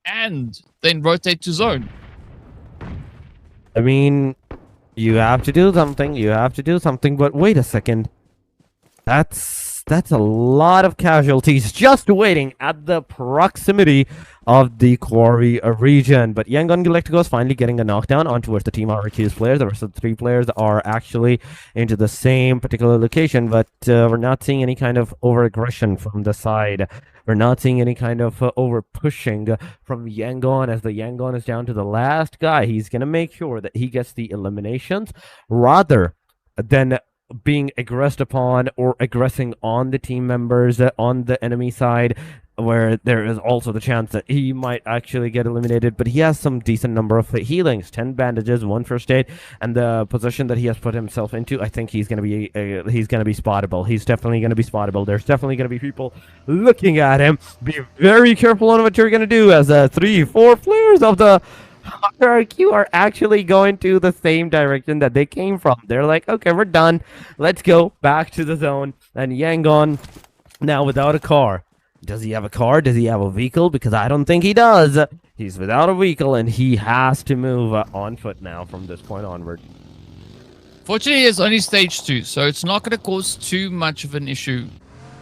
and then rotate to zone. I mean, you have to do something. You have to do something. But wait a second. That's a lot of casualties just waiting at the proximity of the quarry region. But Yangon Galactico is finally getting a knockdown on towards the Team RQ's players. The rest of the 3 players are actually into the same particular location, but we're not seeing any kind of over-aggression from the side. We're not seeing any kind of over-pushing from Yangon, as the Yangon is down to the last guy. He's going to make sure that he gets the eliminations rather than being aggressed upon or aggressing on the team members on the enemy side, where there is also the chance that he might actually get eliminated. But he has some decent number of healings, 10 bandages, 1 first aid, and the position that he has put himself into, I think he's going to be spottable. He's definitely going to be spottable. There's definitely going to be people looking at him. Be very careful on what you're going to do, as 3-4 players of the RQ are actually going to the same direction that they came from. They're like, okay, we're done. Let's go back to the zone. And Yangon, now without a car. Does he have a car? Does he have a vehicle? Because I don't think he does. He's without a vehicle, and he has to move on foot now from this point onward. Fortunately, it's only stage 2, so it's not going to cause too much of an issue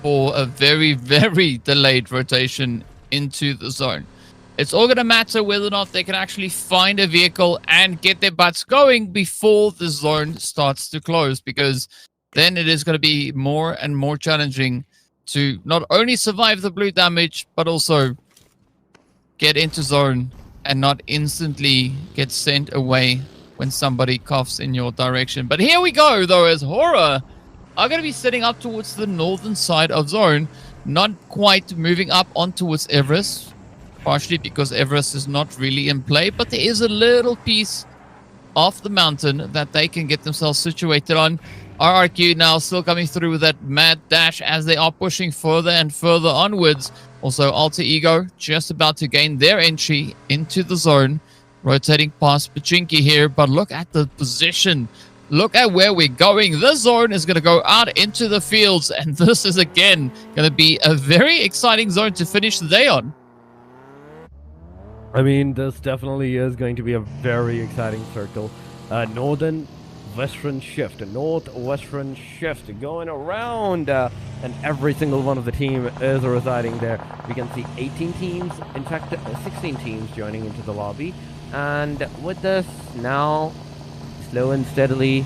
for a very, very delayed rotation into the zone. It's all going to matter whether or not they can actually find a vehicle and get their butts going before the zone starts to close, because then it is going to be more and more challenging to not only survive the blue damage, but also get into zone and not instantly get sent away when somebody coughs in your direction. But here we go, though, as Horror are going to be sitting up towards the northern side of zone, not quite moving up on towards Everest. Partially because Everest is not really in play, but there is a little piece of the mountain that they can get themselves situated on. RRQ now still coming through with that mad dash as they are pushing further and further onwards. Also, Alter Ego just about to gain their entry into the zone, rotating past Pachinki here. But look at the position. Look at where we're going. This zone is going to go out into the fields, and this is again going to be a very exciting zone to finish the day on. I mean, this definitely is going to be a very exciting circle. Northwestern shift going around, and every single one of the team is residing there. We can see 18 teams, in fact 16 teams joining into the lobby. And with this, now, slow and steadily,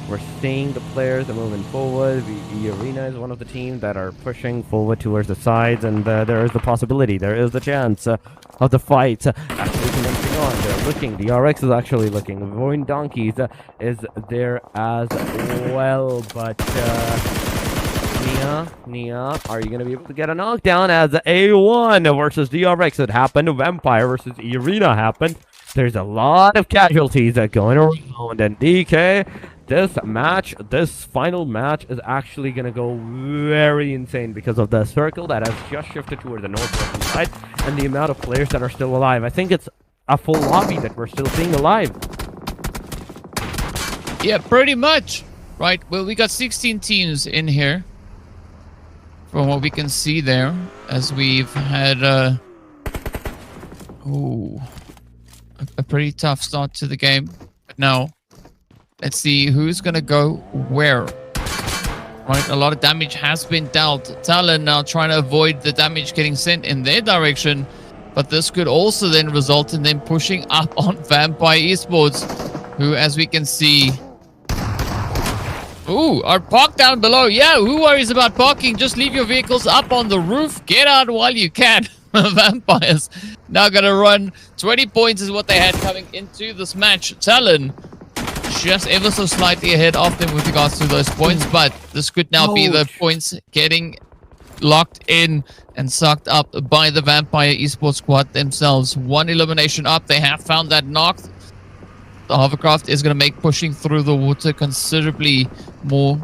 we're seeing the players are moving forward. The Arena is one of the teams that are pushing forward towards the sides, and there is the possibility, there is the chance of the fight actually commencing on. They're looking, the RX is actually looking. Voin Donkeys is there as well, but Nia, are you going to be able to get a knockdown as A1 versus DRX? It happened. Vampire versus Arena happened. There's a lot of casualties going around, and DK, this final match is actually going to go very insane because of the circle that has just shifted toward the northwestern side and the amount of players that are still alive. I think it's a full lobby that we're still seeing alive. Yeah, pretty much. Right, well, we got 16 teams in here from what we can see there, as we've had a pretty tough start to the game. But now, let's see who's going to go where. Right, a lot of damage has been dealt. Talon now trying to avoid the damage getting sent in their direction, but this could also then result in them pushing up on Vampire Esports, who, as we can see, are parked down below. Yeah, who worries about parking? Just leave your vehicles up on the roof. Get out while you can. Vampires now going to run. 20 points is what they had coming into this match. Talon just ever so slightly ahead of them with regards to those points, but this could now be the points getting locked in and sucked up by the Vampire Esports squad themselves. One elimination up. They have found that knock. The hovercraft is going to make pushing through the water considerably more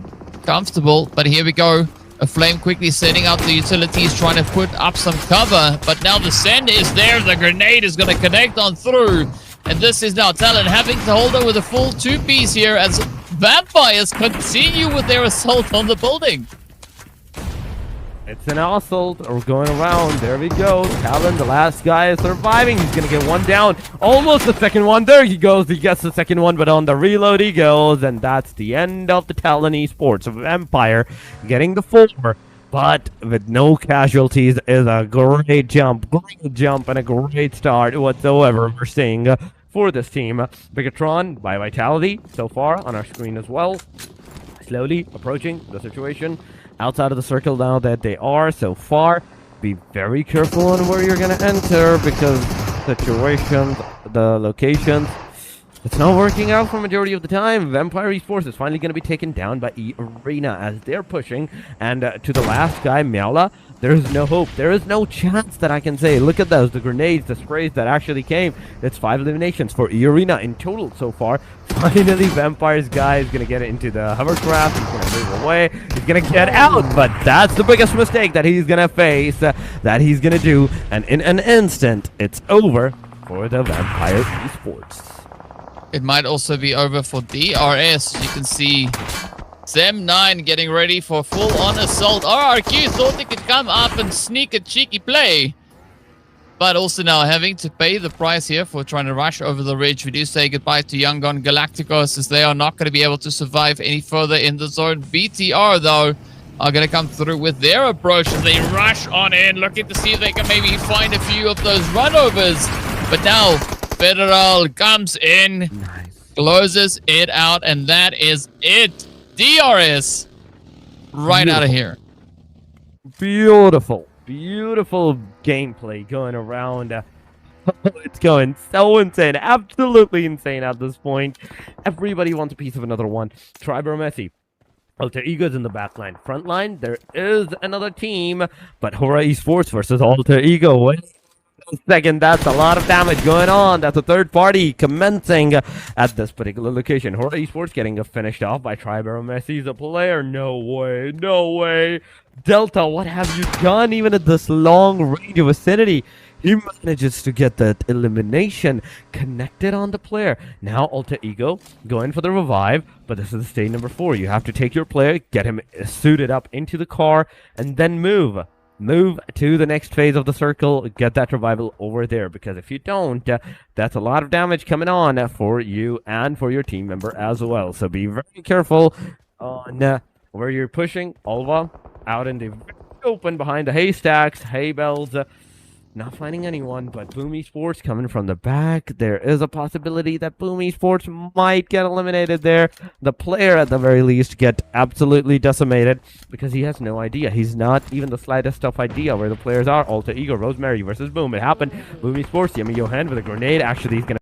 comfortable, but here we go. A flame quickly setting out the utilities, trying to put up some cover, but now the send is there. The grenade is going to connect on through, and this is now Talon having to hold it with a full 2-piece here as Vampires continue with their assault on the building. It's an assault or going around. There we go. Talon, the last guy, is surviving. He's gonna get one down. Almost the second one. There he goes. He gets the second one, but on the reload he goes. And that's the end of the Talon Esports of Empire getting the 4. But with no casualties is a great jump, and a great start whatsoever we're seeing for this team. Bigatron by Vitality so far on our screen as well. Slowly approaching the situation outside of the circle now that they are so far. Be very careful on where you're going to enter because situations, the locations, it's not working out for majority of the time. Vampire Esports is finally going to be taken down by Earena as they're pushing. And to the last guy, Meowla, there is no hope. There is no chance that I can say. Look at those, the grenades, the sprays that actually came. It's 5 eliminations for Earena in total so far. Finally, Vampire's guy is going to get into the hovercraft. He's going to move away. He's going to get out. But that's the biggest mistake that he's going to face, that he's going to do. And in an instant, it's over for the Vampire Esports. It might also be over for DRS. You can see Zem9 getting ready for full-on assault. RRQ thought they could come up and sneak a cheeky play, but also now having to pay the price here for trying to rush over the ridge. We do say goodbye to Yangon Galacticos as they are not going to be able to survive any further in the zone. BTR, though, are going to come through with their approach as they rush on in, looking to see if they can maybe find a few of those runovers. But now Federal comes in, nice, closes it out, and that is it. DRS right out of here. Beautiful gameplay going around. It's going so insane, absolutely insane at this point. Everybody wants a piece of another one. Terimakasih, Alter Ego's in the back line. Front line, there is another team, but Hora Esports versus Alter Ego. Second, that's a lot of damage going on. That's a third party commencing at this particular location. Hora Esports getting finished off by Terimakasih, a player. No way. Delta, what have you done even at this long range vicinity? He manages to get that elimination connected on the player. Now Alter Ego going for the revive, but this is stage number 4. You have to take your player, get him suited up into the car, and then move to the next phase of the circle, get that revival over there, because if you don't, that's a lot of damage coming on for you and for your team member as well. So be very careful on where you're pushing. Alva out in the open behind the haystacks, hay bales, not finding anyone, but Boom Esports coming from the back. There is a possibility that Boom Esports might get eliminated there. The player, at the very least, get absolutely decimated because he has no idea. He's not even the slightest of idea where the players are. Alter Ego, Rosemary versus Boom. It happened. Boom Esports, Yummy Johan with a grenade. Actually, he's going to